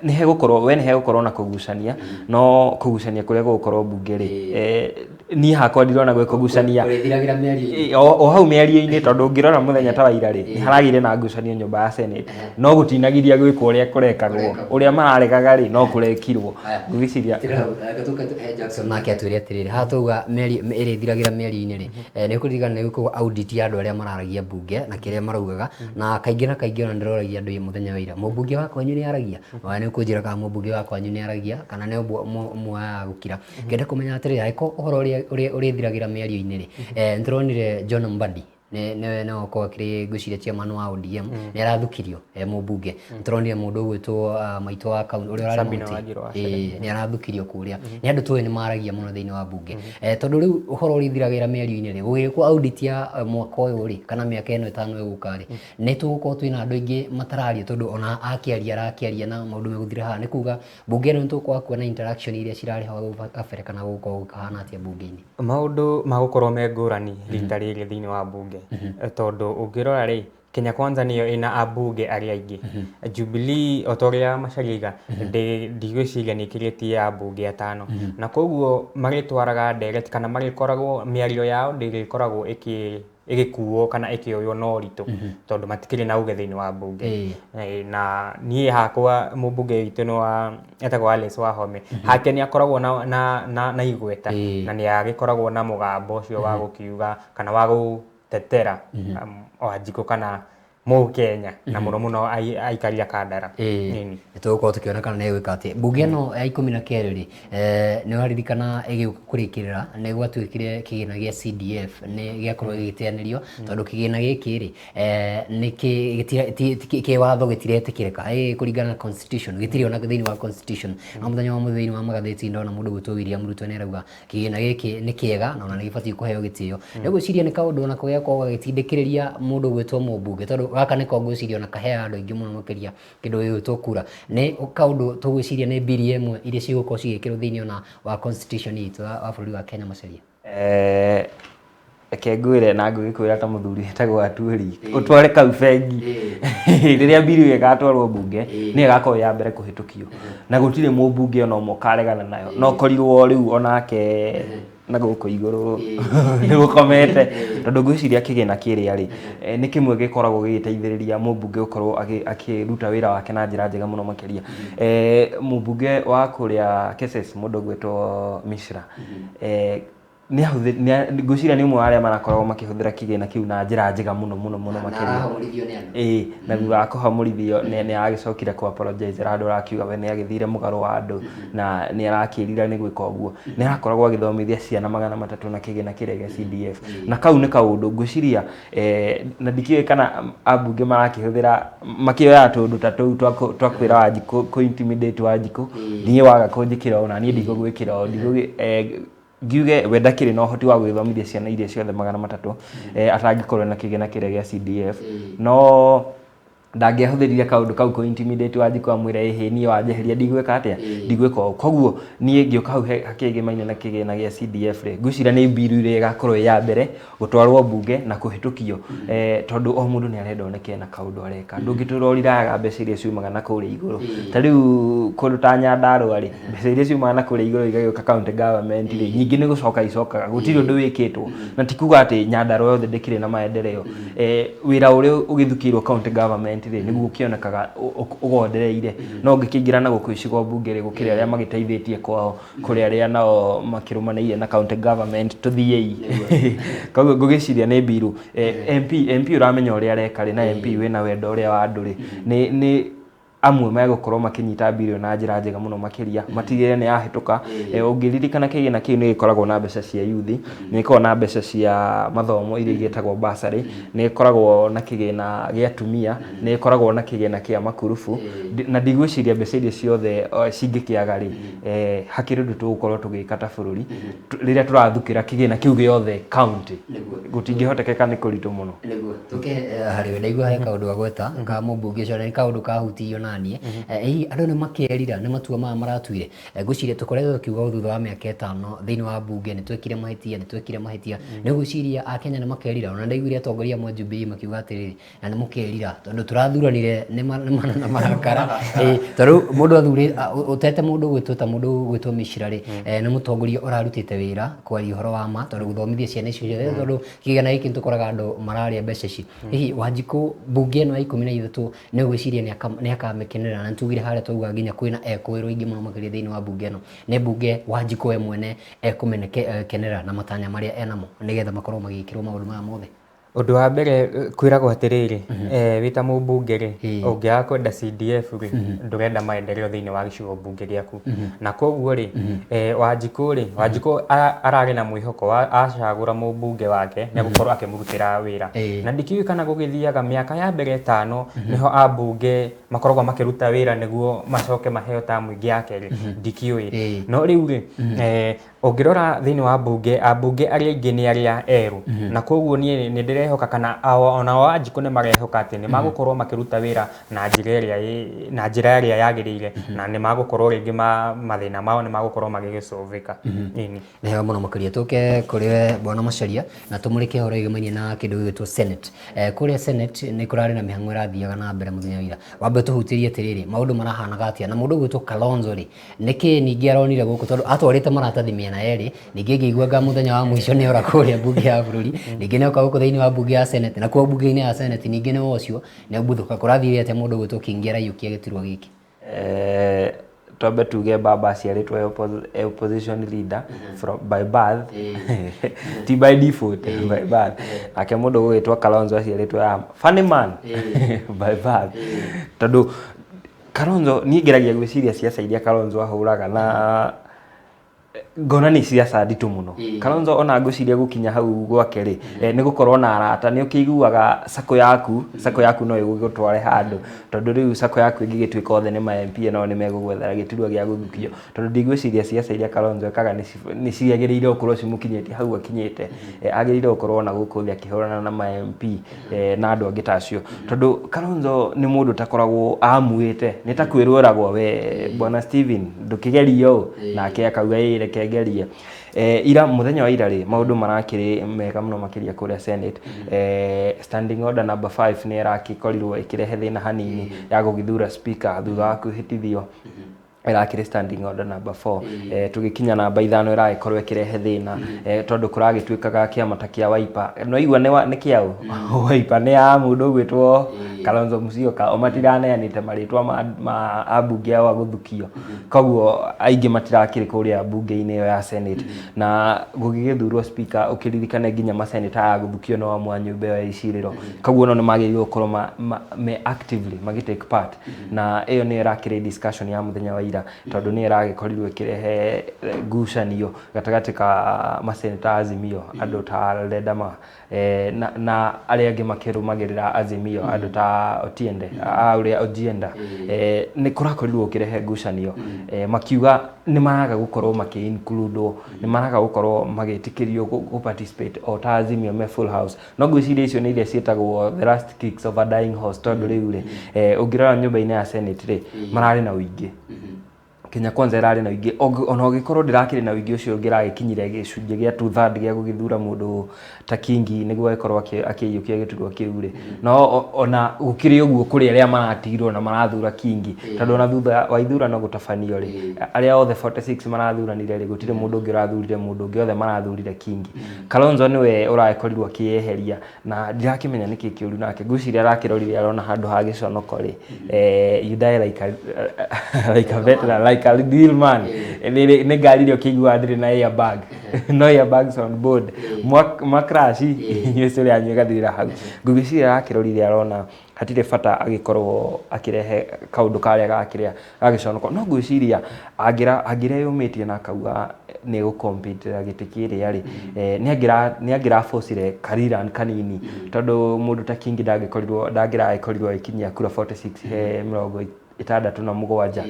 nĩ hegũkorwo na kũgucania no kũgucania kũrĩa gũgũkorwo mbunge rĩ niĩ hakwa ndirona gwĩ kũgucania o hau mĩario-inĩ tondũ ũngĩrora mũthenya ta wa ira rĩ nĩ haragĩire na ngucanio nyũmba ya Senate no gũtinagiria gwĩkwo ũrĩa kũrekagwo ũrĩa mararegaga rĩ no kũrekirwo ngwĩciria Jackson nake atwĩre atĩrĩrĩ haha tauga ĩrĩa ĩthiragĩra mĩario-inĩ rĩ nĩ kũririkana nĩ gũkorwo audit ya andũ arĩa mararagia mbunge na kĩrĩa maraugaga na kaingĩ ona ndĩroragia andũ mũthenya wa ira mũmbunge wa kwanyu nĩ aragia nĩ ũkũnjĩra kana mũmbunge wa kwanyu nĩ aragia kana nĩ mwa gũkira ngenda kũmenya atĩrĩrĩ angĩkorwo ũhoro ũrĩa thiragĩra mĩario-inĩ rĩ nĩtũronire John Mbadi no ko akiri guciria chairman wa ODM nĩ arathukirio mũmbunge nĩtũronire mũndũ ũgwĩtwo maitũ wa kaunti ũrĩa ũrarĩ nĩ arathukirio kũrĩa nĩ andũ tũĩ nĩ maragia mũno thĩinĩ wa mbunge tondũ rĩu ũhoro ũrĩa thiragĩra mĩario-inĩ rĩ gũgĩkwo audit ya mwaka ũyũ rĩ kana mĩaka ĩno ĩtano ĩgũka rĩ nĩ tũgũkorwo twĩna andũ aingĩ matararia tondũ ona arakĩaria na maũndũ megũthire haha nĩ kuga mbunge ĩno nĩtũgũkorwo kuona interaction iria cirarĩ hau kabere kana gũkorwo gũkahana atĩa mbunge-inĩ maũndũ magũkorwo me ngũrani rita rĩrĩ thĩinĩ wa mbunge tondu ũngĩrora rĩ Kenya Kwanza niyo ina abunge arĩa aingĩ Jubilee otoria macagiga ndigwĩciria nĩ ĩkĩrĩtie abunge atano na koguo magĩtwaraga direct kana magĩkoragwo mĩario yao ndĩgĩkoragwo ĩgĩkuo kana ĩkĩoywo na ũritũ tondu matikĩrĩ na uge thĩinĩ wa mbunge na niĩ hakwa mũmbunge witũ nĩ etagwo Alice Wahome hake nĩ akoragwo na igweta na nĩ agĩkoragwo na mũgambo ũcio wa gũkiuga kana wa tetera Wanjikũ kana Mũkenya na mũno aikaria Kandara nĩ tũgũkorwo tũkĩona kana nĩ gwĩka atĩ mbunge ĩno ya 12 rĩ nĩ waririkana ĩgĩũka kũrĩkĩrĩra nĩ gwatuĩkire kĩgĩna gĩa CDF nĩ gĩakorwo gĩgĩteanĩrio tondũ kĩgĩna gĩkĩ rĩ kĩ watho gĩtiretĩkĩrĩka kũringana na constitution gĩtirĩ ona thĩinĩ wa constitution na mũthenya wa thĩinĩ wa magathĩti ndona mũndũ gwĩtwo William Ruto nĩ arauga kĩgĩna gĩkĩ nĩ kĩega na ona nĩ gĩbatiĩ kũheo gĩtĩo nĩ gwĩciria nĩ kaũndũ ona gũgĩakorwo gagĩtindĩkĩrĩria mũndũ gwĩtwo mũmbunge tondũ gaka nĩ kongwĩciria ona kahea andũ aingĩ mũno makĩria kĩndũ gĩgwĩtwo kura nĩ kaũndũ tũgwĩciria nĩ biri ĩmwe iria cigũkorwo cigĩkĩrwo thĩinĩ ona wa constitution itũ wa bũrũri wa Kenya Macharia reke ngwĩre na ngũgĩkwĩra ta mũthuri wĩtagwo Atwoli ũtware kau bengi rĩrĩa biri ĩyo ĩgatwarwo mbunge nĩ ĩgakorwo ya mbere kũhĩtũkio na gũtirĩ mũmbunge ona ũmwe ũkaregana nayo no korirwo rĩu onake na gũkũ igũrũ nĩ gũkomete tondũ ngwĩciria kĩgĩna kĩrĩa rĩ nĩ kĩmwe gĩkoragwo gĩgĩteithĩrĩria mũmbunge gũkorwo akĩruta wĩra wake na njĩra njega mũno makĩria mũmbunge wa kũrĩa Keses mũndũ gwĩtwo Mishra ngwĩciria nĩ ũmwe wa arĩa marakoragwo makĩhũthĩra kĩgĩna kĩu na njĩra njega mũno makĩria na thutha wa kũhamũrithio nĩ aragĩcokire kũ apologize andũ arakiuga we nĩ agĩthire mũgarũ wa andũ na nĩ arakĩrira nĩ gwĩka ũguo nĩ arakoragwo agĩthomithia ciana 300 na kĩgĩna kĩrĩa gĩa CDF na kau nĩ kaũndũ ngwĩciria na ndikĩũĩ kana ambunge marakĩhũthĩra makĩoya tũndũ ta tũu twakwĩra Wanjikũ kũ intimidate Wanjikũ niĩ waga kũnjĩkĩra ona niĩ ndigũgwĩkĩra ngiuge we ndakĩrĩ na ũhoti wa gwĩthomithia ciana iria ciothe 300 atangĩkorwo na kĩgĩna kĩrĩa gĩa CDF no ndangĩahũthĩrire kaũndũ kau kũ intimidate Wanjikũ amwĩre ĩhĩ niĩ wanjeheria ndigwĩka atĩa ndigwĩka ũũ koguo niĩ ngĩũka hau hakĩgĩmaine na kĩgĩna gĩa CDF rĩ ngwĩciria nĩ mbiru ĩrĩa ĩgakorwo ya mbere gũtwarwo mbunge na kũhĩtũkio tondũ o mũndũ nĩ arenda oneke na kaũndũ areka ndũngĩtũra ũriraga mbeca iria ciumaga na kũrĩa igũrũ ta rĩu kũndũ ta Nyandarũa rĩ mbeca iria ciumaga na kũrĩa igũrũ igagĩũka county government rĩ nyingĩ nĩ gũcoka icokaga gũtirĩ ũndũ wĩkĩtwo na ti kuga atĩ Nyandarũa yothe ndĩkĩrĩ na maendeleo wĩra ũrĩa ũgĩthukĩirwo county government nĩguo kĩonekaga ũgondereire no ngĩkĩingĩra na gũkũ icigo mbunge rĩ gũkĩrĩ arĩa magĩteithĩtie kwao kũrĩ arĩa nao makĩrũmanĩire na county government tũthiei koguo ngũgĩciria nĩ mbiru MP ũramenya ũrĩa areka rĩ na MP wĩna wendo ũrĩa wa andũ rĩ nĩ amwe megũkorwo makĩnyita mbiru na njĩra njega mũno makĩria matigĩrĩre nĩ yahĩtũka ũngĩririkana kĩgĩna kĩu nĩ gĩkoragwo na mbeca cia yuthi nĩ gĩkoragwo na mbeca cia mathomo iria igĩtagwo bursary nĩ gĩkoragwo na kĩgĩna gĩa atumia nĩ gĩkoragwo na kĩgĩna kĩa makurubu na ndigwĩciria mbeca iria ciothe cingĩkĩaga rĩ hakĩrĩ ũndũ tũgũkorwo tũgĩka ta bũrũri rĩrĩa tũrathukĩra kĩgĩna kĩu gĩothe county gũtingĩhotekeka nĩ kũritũ mũno nĩguo tũke harĩ we ndaigua he kaũndũ gagweta ka mũmbunge ũcio nĩ kaũndũ kahutio naniĩ andũ nĩ makĩrira nĩ matua maya maratuire ngwĩciria tũkoretwo tũkiuga thutha wa mĩaka 5 thĩinĩ wa mbunge nĩ twekire mahĩtia nĩ gwĩciria akenya nĩ makerira ona ndaiguire atongoria amwe Jubilee makiuga atĩrĩrĩ na nĩ mũkerira tondũ tũrathuranire nĩ marakara tondũ mũndũ athurĩ ũtete mũndũ gwĩtwo ta mũndũ gwĩtwo Mĩcira rĩ nĩ mũtongoria ũrarutĩte wĩra kwaria ũhoro wa ma tondũ gũthomithia ciana icio tondũ kĩgĩna gĩkĩ nĩ tũkoraga andũ mararĩa mbeca ici hihi Wanjikũ mbunge ĩno ya 13 nĩ gwĩciria nĩ akamĩkenerera na tugire harĩa twauga nginya kwĩna ekũĩrwo ingĩ mũno makĩria thĩinĩ wa mbunge ĩno nĩ mbunge Wanjikũ we mwene ekũmenekenera na matanya marĩa enamo nĩgetha makorwo magĩkĩrwo maũndũ maya mothe Ũndũ wa mbere kwĩragwo atĩrĩrĩ wĩta mũmbunge rĩ ũngĩaga kwenda CDF rĩ ndũrenda maendeleo thĩinĩ wa gĩcigo mbunge gĩaku na koguo rĩ Wanjikũ ararĩ na mwĩhoko acagũra mũmbunge wake nĩ gũkorwo akĩmũrutĩra wĩra na ndikiuĩ kana gũgĩthiaga mĩaka ya mbere 5 nĩho ambunge makoragwo makĩruta wĩra nĩguo macoke maheo tamu ĩngĩ ya kerĩ ndikiuĩ no rĩu rĩ ũngĩrora thĩinĩ wa ambunge arĩa aingĩ nĩ arĩa erũ na koguo niĩ nĩ ndĩrehoka kana ona Wanjikũ nĩ marehoka atĩ nĩ magũkorwo makĩruta wĩra na njĩra ĩrĩa yagĩrĩire na nĩ magũkorwo rĩngĩ mathĩna mao nĩ magũkorwo magĩgĩcoveka nĩ wega mũno makĩria tũke kũrĩ we Bwana Macharia na tũmũrĩke ũhoro wĩgĩmainie na kĩndũ gĩgwĩtwo Senate kũrĩa Senate nĩ kũrarĩ na mĩhang'o ĩrathiaga na mbere mũthenya wa ira wambe tũhutĩrie atĩrĩrĩ maũndũ marahanaga atĩa na mũndũ gwĩtwo Kalonzo rĩ nĩkĩ ningĩ aronire gũkũ tondũ atwarĩte maratathi mĩena yerĩ ningĩ ngĩiguaga mũthenya wa mũico nĩ ora kũrĩa mbunge ya bũrũri ningĩ nĩ oka gũkũ thĩinĩ wa mbunge ya Senate na kuo mbunge-inĩ ya Senate ningĩ nĩ wocio nĩ ũmbũthũka kũrathire atĩa mũndũ gwĩtwo Kingi araiyũkia gĩturwa gĩkĩ twambe tuge baba aciarĩtwo opposition leader by birth ti by default by birth nake mũndũ gwĩtwo Kalonzo aciarĩtwo funny man by birth tondũ Kalonzo niĩ ngeragia gwĩciria ciaca iria Kalonzo ahũraga na ngona nĩ ciaca nditũ mũno Kalonzo ona ngwĩciria gũkinya hau gwake rĩ nĩ gũkorwo na arata nĩ ũkĩiguaga sako yaku no ĩgũgũtware handũ tondũ rĩu sako yaku ĩngĩgĩtuĩka othe nĩ ma MP no nĩ megũgwethera gĩturwa gĩa gũthukio tondũ ndigwĩciria ciaca iria Kalonzo ekaga nĩ ciagĩrĩire gũkorwo cimukinyĩtie hau akinyĩte agĩrĩire gũkorwo na gũkũ thĩ akĩhũrana na ma MP na andũ angĩ ta acio tondũ Kalonzo nĩ mũndũ takoragwo amuĩte nĩ ta kwĩrũragwo we Bwana Steven ndũkĩgeria ũũ nake akauga reke ngerie ira muthenya wa ira ri maundu marakiri mega muno makiria kuria Senate standing order number 5 ni irakorirwo ikirehe thina hanini ya gugithura speaker thutha wa kuhitithio irakiri standing order number 4 tugikinya namba 5 iragikorwo ikirehe thina tondu kuragituikaga kiama ta kia Wiper no igwa ni kiao Wiper ni ya mundu gwitwo Kalonzo Musyoka o matiraneanite maritwa ma ambunge wa guthukio koguo aingi matirakiri kuria bunge-ini yo ya Senate na gugigithurwo speaker ukiririkane nginya ma senator ya guthukio no amwa nyumba ya iciriro koguo no magĩrĩirwo gũkorwo me actively magitake part na iyo ni irakiri discussion ya muthenya wa Waithira tondu ni iragikorwo ikirehe ngucanio gatagati ka maseneta Azimio andu ta Ledama na aria angi makirumagirira Azimio andu ta Otiende uria Ojienda ni kurakorirwo kirehe ngucanio makiuga ni maraga gukorwo maki-include ni maraga gukorwo magitikirio gu participate o ta Azimio me full house no ngwiciria icio ni iria cietagwo the last kicks of a dying horse tondu riu ri ungirora nyumba-ini ya Senate ri marari na uingi Kenya Kwanza irari na uingi ona ugikorwo ndirakiri na uingi ucio ngiragikinyire gicunje gia 2/3 gia gugithura mundu ta Kingi niguo akorwo akiyukia giturwa kiu ri no ona gukiri uguo kuri aria maratigirwo na marathura Kingi tondu ona thutha wa ithurano gutafanio ri aria othe 46 marathuranire ri gutire mundu ungi urathurire mundu ungi othe marathurire Kingi Kalonzo niwe urakorirwo akieheria na ndirakimenya niki kiuru nake ngwiciria arakirorire arona handu ha giconoko ri you die like a veteran like a deal man ni ngari rio kigwa ndiri na airbag no airbags on board makrashi yesu ria nyagathira hau ngwiciria arakirorire arona hatire bata agikorwo akirehe kaundu karia gakiria gagiconoko no ngwiciria angira yumitie na kauga ni gucompete gitikiri ari ni angira forcire Kariran kanini tondu mundu ta Kingi ndagira ikinyia kura 46 he 67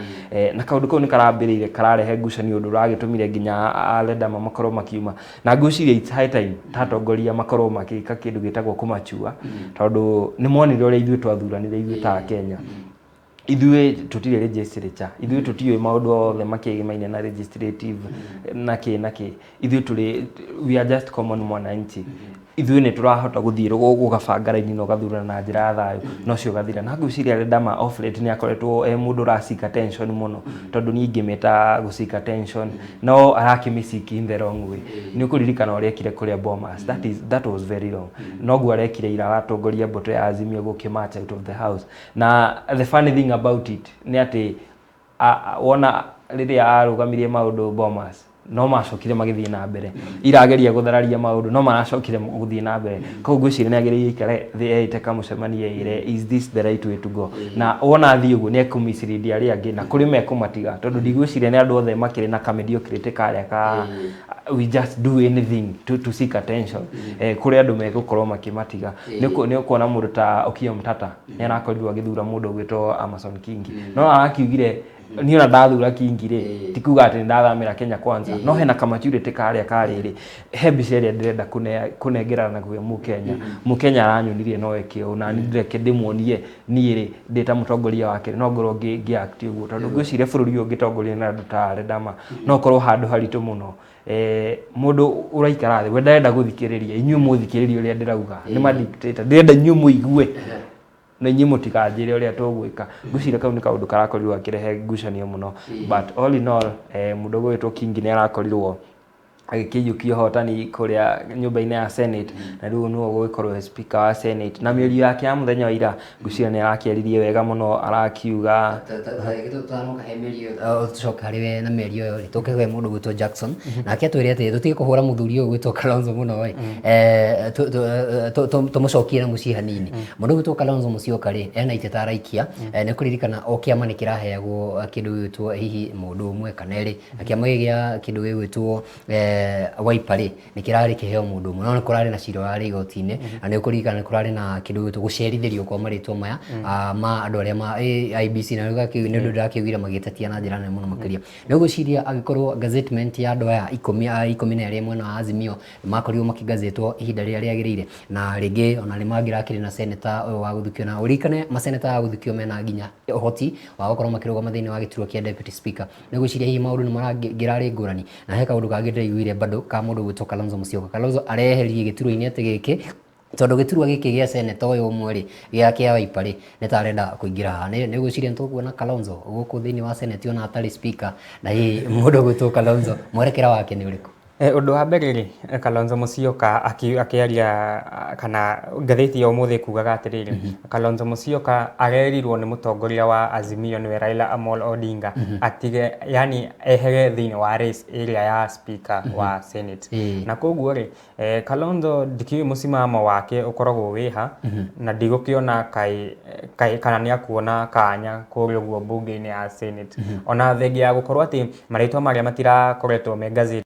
na kaundu kau ni karambirire kararehe ngucanio undu uragitumire nginya Ledama makorwo makiuma na ngwiciria it's high time tatongoria makorwo makika kindu gitagwo kumachua tondu ni monire uria ithuĩ twathuranire ithuĩ ta Kenya ithuĩ tutire legislature ithuĩ tutiwe maundu othe makigimaine na legislative naki ithuĩ turi we are just common mwananchi ithuĩ ni turahota guthii gugabanga raini no gathurana na njira ya thayu no cio gathira na ngwiciria Ledama off late ni akoretwo mundu urasika tension muno tondu ni ingimeta gusika tension no arakimiciki in the wrong way ni ukuririkana uria ekire kuria Bomas that was very wrong no gwa arekire ira atongoria mboto ya Azimio gukimatch out of the house na the funny thing about it ni ati wona riria arugamirie maundu Bomas no macokire magithii na mbere irageria guthararia maundu no maracokire guthii na mbere ko ngwiciria ni ageria ikare the kamucemanie ire is this the right way to go na wona athii uguo ni ekumiciriria aria angi na kuri mekumatiga tondu ndigwiciria ni andu othe makire na mediocrity karia ka we just do anything to seek attention kuri andu megukorwo makimatiga ni ukuona mundu ta Okiya Mtata ni arakorirwo agithura mundu ugwitwo Amason Kingi no arakiugire ni ona ndathura Kingi ri tikuga ati ndathamira Kenya Kwanza no hena kamaturity karia kariri hebisi ria ndirenda kunengerana na mu Kenya aranyonirie no ekio na ndireke ndimuonie ni ri ndita mutongoria wake no ngoro ngi active uguo tondu ngwiciria bururi ungitongoria na andu ta Ledama no korwo handu haritu muno mundu uraikara thi we ndarenda guthikiriria inyu muthikiriria uria ndirauga ni ma dictator ndirenda inyu muigue na inyu mutikanjire uria tugwika ngwiciria kau ni kaundu karakorirwo akirehe ngucanio muno but all in all mundu gwitwo Kingi ni arakorirwo agikiyukia hotani kuria nyumba-ini ya Senate na riu no gugikorwo speaker wa Senate na miario yake ya muthenya wa ira ngwiciria ni arakiaririe wega muno arakiuga tutanoka he miario tucoka riwe na miario yo tukiwe mundu gwitwo Jackson nake atwire ati tutige kuhura muthuri uyu gwitwo Kalonzo muno tumucokie na muci hanini mundu gwitwo Kalonzo Musyoka ri ena iteta araikia ni kuririkana o kiama ni kiraheagwo kindu gwitwo hihi mundu umwe kana eri kiama gia kindu gwitwo Wiper ri nikirari kiheo mundu muno kurari na ciro ari igoti-ini na ni ukurikana kurari na kindu gitu gucerithirio kwa maritwa maya ma andu aria ma IBC na ruga kiu ni ndu ndakiugira magitetia na njira nene muno makiria ni guciria agikorwo gazettement ya andu aya 10 na ria mwena wa Azimio makorirwo makigazetwo ihinda ria riagirire na ringi ona ni mangirakiri na senator uyu wa guthukio na urikane maseneta a guthukio mena nginya uhoti wa gukorwo makirugama thiini wa giturwa kia deputy speaker ni guciria hi maundu ni marangirari ngurani na he kaundu kangire igwire bado ka mundu gwitwo Kalonzo Musyoka Kalonzo areherie giturwa-ini ati giki tondu giturwa giki gia senator uyu umwe ri gia kia Wiper ri nitarenda kuingira ha ni gwiciria ntukuona Kalonzo guku thiini wa senate ona atari speaker na hi mundu gwitwo Kalonzo mwerekera wake ni uriku Undu wa mbere ri Kalonzo Musyoka akiaria kana ngathĩti ya ũmũthĩ kugaga atĩrĩrĩ Kalonzo Musyoka arerirwo nĩ mũtongoria wa Azimio nĩwe Raila Amolo Odinga atige yani ehere thĩinĩ wa race area ya speaker wa Senate na koguo ri Kalonzo ndikiũĩ mũsimamo wake ũkoragwo wĩha na ndigũkĩona kai kana nĩ akuona kanya kũrĩa ũguo bunge-inĩ ya Senate ona thengia ya gũkorwo atĩ marĩtwa marĩa matirakoretwo me ngathĩti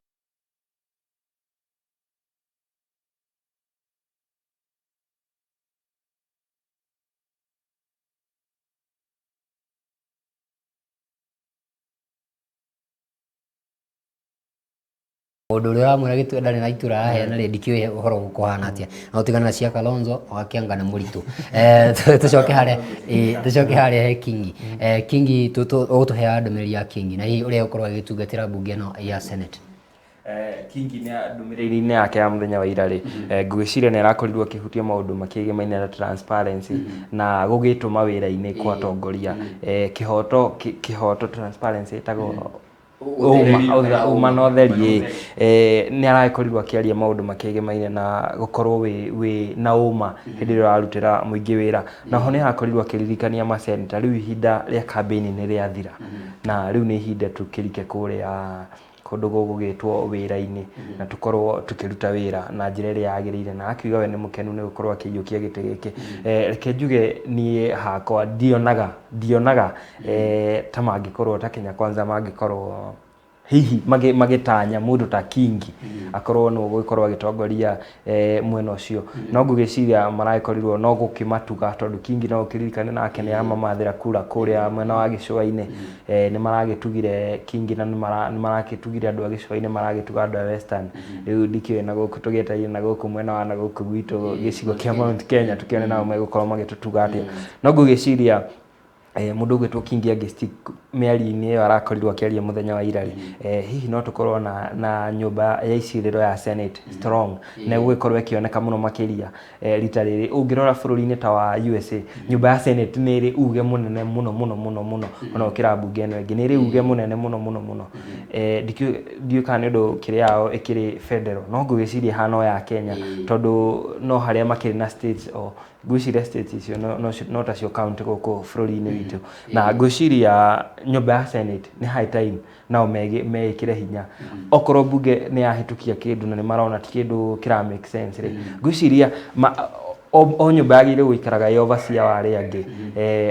Ũndũ ũrĩa wamwĩra gĩtũ ndarĩ na itura araheana rĩ ndikĩũĩ ũhoro gũkũhana atĩa na ũtigana na cia Kalonzo wakĩanga nĩ mũritũ tũcoke harĩa he Kingi Kingi ũgũtũheaga ndũmĩrĩri ya Kingi na hihi ũrĩa ũkorwo agĩtungatĩra mbunge ĩno ya Senate. Kingi nĩ ndũmĩrĩri-inĩ yake ya mũthenya wa ira rĩ ngwĩciria nĩ arakorirwo akĩhutia maũndũ makĩgemaine na transparency na gũgĩtũma wĩra-inĩ kwa atongoria kĩhoto transparency ĩtagwo uma na ũtheri nĩ arakorirwo akĩaria maũndũ makĩgemaine na gũkorwo wĩ na ũma hĩndĩ ĩrĩa ararutĩra mũingĩ wĩra na ho nĩ arakorirwo akĩririkania maseneta rĩu ihinda rĩa kambĩini nĩ rĩathira na rĩu nĩ ihinda tũkĩrike kũrĩa kũndũ gũgĩtwo wĩra-inĩ na tũkorwo tũkĩruta wĩra na njĩra ĩrĩa yagĩrĩire na akiuga we nĩ mũkenu nĩ gũkorwo akĩiyũkia gĩtĩ gĩkĩ reke njuge niĩ hakwa ndionaga ta mangĩkorwo ta Kenya Kwanza mangĩkorwo hihi magĩtanya mũndũ ta Kingi akorwo no gũkorwo agĩtongoria mwena ũcio no ngũgĩciria maragĩkorirwo no gũkĩmatuga tondũ Kingi no ũkĩririkane nake nĩ amamathĩra kura kũrĩa mwena wa gĩcũa-inĩ nĩ maragĩtugire Kingi na nĩ maragĩtugire andũ a gĩcũa-inĩ maragĩtuga andũ a Western rĩu ndikĩũĩ na gũkũ tũgĩetereire na gũkũ mwena wa na gũkũ gwitũ gĩcigo kĩa Mount Kenya tukĩone nao megũkorwo magĩtũtuga atĩa no ngũgĩciria mũndũ ũgwĩtwo Kingi agĩstick mĩario-inĩ ĩyo arakorirwo akĩaria mũthenya wa ira hihi no tũkorwo na nyũmba ya icirĩro ya Senate strong na gũgĩkorwo ĩkĩoneka mũno makĩria rita rĩrĩ ũngĩrora bũrũri-inĩ ta wa USA nyũmba ya Senate nĩ ĩrĩ uge mũnene mũno ona ũkĩra mbunge ĩno ĩngĩ nĩ ĩrĩ uge mũnene mũno ndiũĩ kana nĩ ũndũ kĩrĩa yao ĩkĩrĩ federal no ngwĩciria hano ya Kenya tondũ no harĩa makĩrĩ na states ngwĩciria states icio no tacio county gũkũ bũrũri-inĩ witũ na ngwĩciria nyũmba ya Senate nĩ high time nao meĩkĩre hinya okorwo mbunge nĩ yahĩtũkia kĩndũ na nĩ marona ti kĩndũ kĩra make sense rĩ ngwĩciria o nyũmba yagĩrĩire gũikaraga ĩ overseer wa arĩa angĩ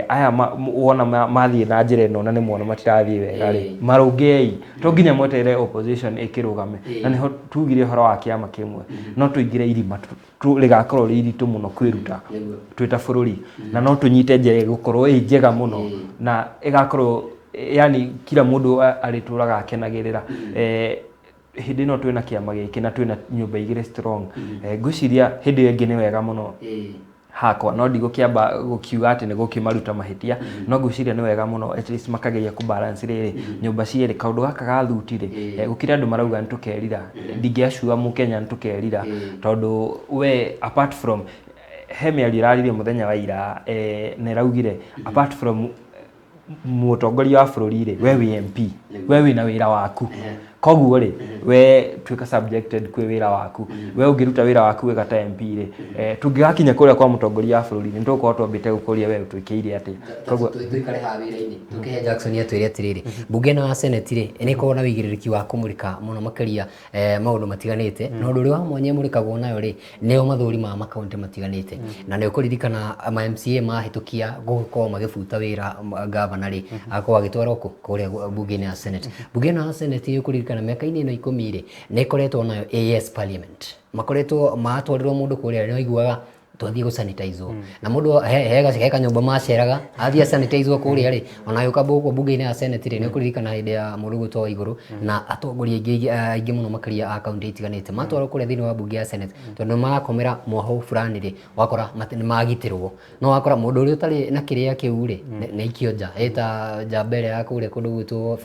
aya wona mathiĩ na njĩra ĩno na nĩ muona matirathiĩ wega rĩ marũngei to nginya mweterere opposition ĩkĩrũgame na nĩho tugire ũhoro wa kĩama kĩmwe no tũingĩre irima rĩgakorwo rĩ iritũ mũno kwĩruta twĩ ta bũrũri na no tũnyite njĩra ĩgũkorwo ĩ njega mũno na ĩgakorwo yani kila mũndũ arĩtũraga akenagĩrĩra hĩndĩ ĩno twĩna kĩama gĩkĩ na twĩna nyũmba igĩrĩ strong ngwĩciria hĩndĩ ĩyo ĩngĩ nĩ wega mũno hakwa no ndigũkĩamba gũkiuga atĩ nĩ gũkĩmaruta mahĩtia no ngwĩciria nĩ wega mũno at least makageria kũbalance rĩrĩ nyũmba cierĩ kaũndũ gaka ga thuti rĩ gũkĩrĩ andũ marauga nĩ tũkerira ndingĩacua mũkenya nĩ tũkerira tondũ we apart from he mĩario ĩraririe mũthenya wa ira na ĩraugire apart from mũtongoria wa bũrũri rĩ we wĩ MP we wĩna wĩra waku koguo rĩ we tuĩka subjected kwĩ wĩra waku we ũngĩruta wĩra waku wega ta MP rĩ tũngĩgakinya kũrĩa kwa mũtongoria wa bũrũri nĩ tũgũkorwo twambĩte gũkũria we twĩkĩire atĩ koguo tũikare haha wĩra-inĩ tũkĩhe Jackson atwĩre atĩrĩrĩ mbunge ĩno ya Senate rĩ nĩ ĩkoragwo na wĩigĩrĩrĩki wa kũmũrĩka mũno makĩria maũndũ matiganĩte na ũndũ ũrĩa wa mwanya mũrĩkagwo nayo rĩ nĩo mathũri ma makaũntĩ matiganĩte na nĩ ũkũririkana ma MCA mahĩtũkia gũkorwo magĩbuta wĩra gavana rĩ akorwo agĩtwarwo kũrĩa mbunge-inĩ ya Senate mbunge ĩno ya Senate ũkũririkana mĩaka-inĩ ĩno 10 rĩ nĩ ĩkoretwo nayo AS parliament makoretwo matwarirwo mũndũ kũrĩa nĩ waiguaga twathiĩ gũsanitizwo na mũndũ he kanyũmba maceraga athiĩ sanitizwo kũrĩa rĩ ona yuka mbunge-inĩ ya Senate rĩ nĩ ũkũririkana hĩndĩ ya mũndũ gwĩtwo Igũrũ na atongoria aingĩ mũno makĩria a kaunti itiganĩte matwarwo kũrĩa thĩinĩ wa mbunge ya Senate tondũ marakomera mwaho fulani rĩ wakora nĩ magitĩrwo no wakora mũndũ ũrĩa ũtarĩ na kĩrĩa kĩu rĩ nĩ ikio nja eta njamba ĩrĩa ya kũrĩa kũndũ gwĩtwo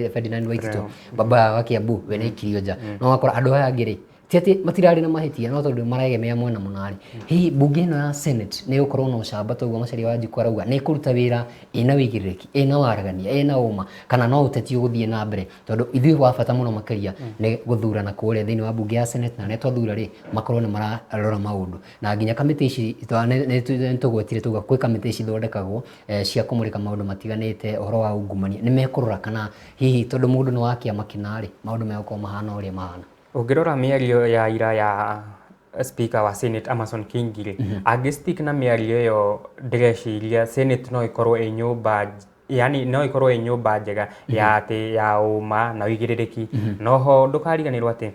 Ferdinand Waititũ baba wa Kiambu we nĩ ikirio nja no wakora andũ aya angĩ rĩ tiati matirari na mahitia no tondu maraegemea mwena munari hihi bunge ino ya Senate ne ukorwo no camba toguo Macharia wa Njukũ arauga ne kuruta wira ina wigiriki ina waragania ina uma kana no uteti uguthie na mbere tondu ithui wa bata muno makiria ne guthurana kuria thiini wa bunge ya Senate na ne twathura ri makorwo ne mararora maundu na nginya kamiti ici ne tugwetire tuga kwi kamiti ici thondekagwo cia kumurika maundu matiganite uhoro wa ungumania ne mekurora kana hihi tondu mundu ni wakia makinari maundu megukwo mahana uria mahana. Ungirora miario ya ira ya Speaker wa Senate Amason Kingire agispeak na miario yo ndireciria Senate no ikorwo nyumba yani no ikorwo nyumba njega ya ati ya uma na wigiriki noho ndukariganirwo ati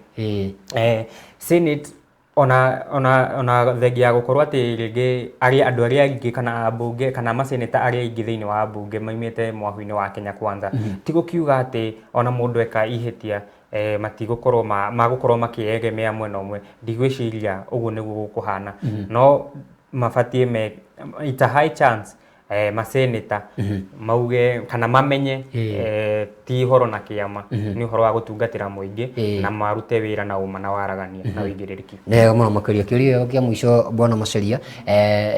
Senate ona thegi ya gukorwo ati ringi andu aria aingi kana ambunge kana maseneta aria aingi thiini wa ambunge maimite mwahuini wa Kenya Kwanza tigukiuga ati ona mundu eka ihitia matigukorwo magukorwo makiegemea mwena umwe ndigwiciria uguo niguo gukuhana no mabatie me it's a high chance maseneta mauge kana mamenye ti horo na kiama ni horo wa gutungatira muingi na marute wira na uma na waragania na wigiririki nega muno makiria kirio kia mwisho bwana Macharia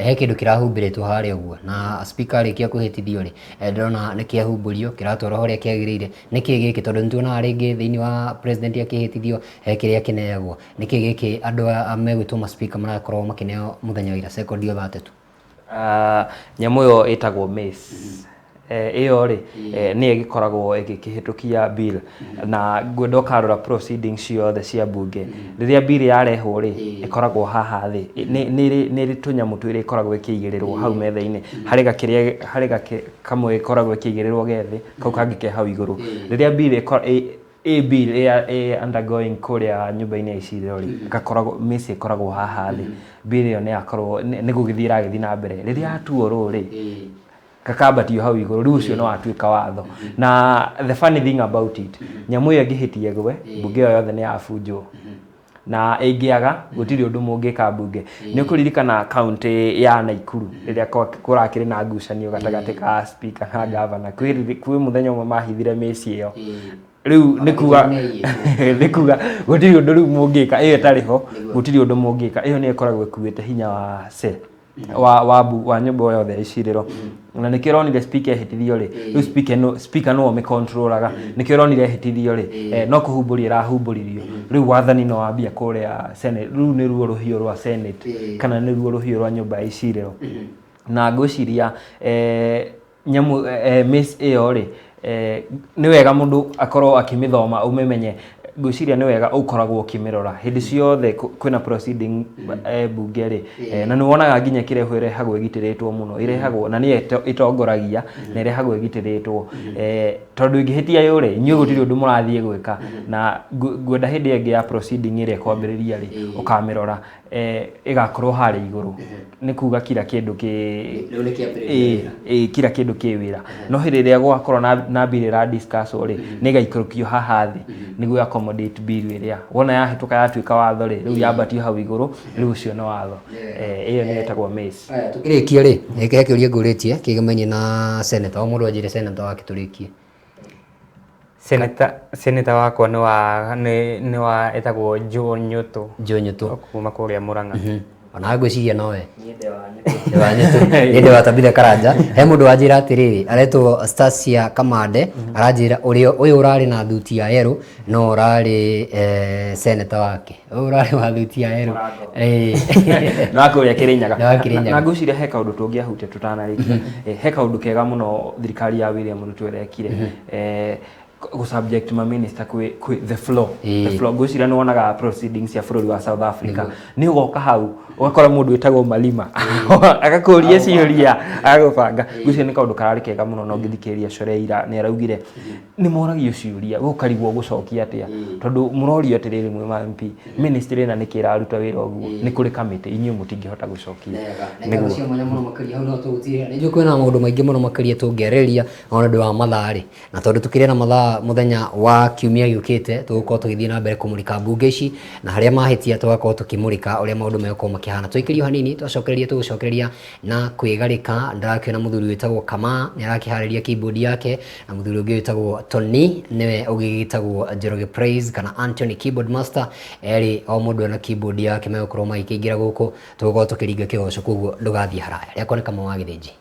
he kindu kirahumbiritwo haria uguo na speaker arikia kuhitithio ri ndona ni kiahumburio kiratwara horia kiagirire niki giki tondu ntuona ringi thiini wa president akihitithio he kiria kineagwo niki giki andu megwitwo speaker marakorwo makineo muthenya wa ira second yo 32 nyamu yo itagwo Mace iyo ri ni igikoragwo igikihitukia bill na ngwenda ukarora proceedings ciothe cia bunge riria bill yarehwo ri ikoragwo haha thi ni ri tunyamu twiri ikoragwo ikigirirwo hau metha-ini hari kamwe ikoragwo ikigirirwo gethi kau kangi ke hau iguru riria bill bill undergoing kuria nyumba-ini iciriro ri gakoragwo Mace ikoragwo haha thi bill yo ni akorwo ni gugithira githi na mbere riria atuo ruri kakambatio hau iguru riu ucio no atuika watho na the funny thing about it nyamu yo ngihitie gwe bunge yothe ni afunjwo na ingiaga gutiri undu mungika bunge ni kuririkana county ya Naikuru riria kurakiri na ngucanio gatagati ka speaker na governor kwi muthenya umwe mahithire Mace iyo riu nikuga gutiri undu riu mungika iyo tariho gutiri undu mungika iyo ni ikoragwo ikuite hinya wa se wa nyumba yothe iciriro na nikironire speaker hitithio ri riu speaker no me controlaga nikironire hitithio ri no kuhumburia rahumburirio riu wathani no wambia kuria Senate riu ni ruo ruhio rwa Senate kana ni ruo ruhio rwa nyumba iciriro na ngwiciria nyamu Mace iyo ri ni wega mundu akorwo akimithoma umemenye ngwiciria ni wega ukoragwo ukimirora hindi ciothe kwina proceeding bunge ri na ni wonaga nginya kireho irehagwo igitiritwo muno irehagwo na ni itongoragia na irehagwo igitiritwo tondu ingihitia yuri nyu gutiri undu murathie gwika na ngwenda hindi ingi ya proceeding ire kwambiriria ri ukamirora igakorwo hari iguru ni kuga kila kindu kila kindu kiwira no hiriria gwakorwo na bill ra discuss ri ni gaikurukio haha thi niguo accommodate bill iria wona yahituka yatuika watho ri riu yambatio hau iguru riu ucio no watho iyo ni etagwo Mace tukirikia ri eke kiuria nguritie kigemanie na senator mundu ajire senator wake turikie Senator wakwa ni wa etagwo John Nyutu kuma kuria Murang'a ona ngwiciria nowe ni wa Tabitha Karanja he mundu wajira atiriri aretwo Stasia Kamande arajira uyu urari na thuti ya yero no urari senator wake urari wa thuti ya yero na kuria Kirinyaga na ngwiciria he kaundu tungiahutia tutanarikia he kaundu kega muno thirikari ya William Ruto irekire go subject ma minister kwi the floor ngwiciria ni wonaga proceedings ya bururi wa South Africa ni ugoka hau ugakora mundu witagwo Malima agakuria ciuria agubanga ngwiciria ni kaundu karari kega muno no ngithikiria Shoreira ni araugire ni moragio ciuria gukarigwo gucokia atia tondu murorio atiriri mwe MP ministry na nikira aruta wira oguo ni kuri kamite inyu mutingihota gucokia niguo cio mwanya muno makiria hau no tugutire ni kwina maundu maingi muno makiria tungereria ona ndu wa mathari na tondu tukire na mathaa muthenya wa kiumia giukite tugukorwo tugithie na mbere kumurika mbunge ici na haria mahitia tugakorwo tukimurika uria maundu megukorwo makihana twikirio hanini tugucokereria na kwigarika ndarakiona muthuri witagwo Kama ni arakihariria keyboard yake na muthuri ungi witagwo Tony niwe ugigitagwo Njoroge Praise kana Anthony Keyboard Master eri o mundu na keyboard yake megukorwo magikingira guku tugukorwo tukiringa kigoco koguo ndugathie haraya riakwa ni Kamau wa Githinji.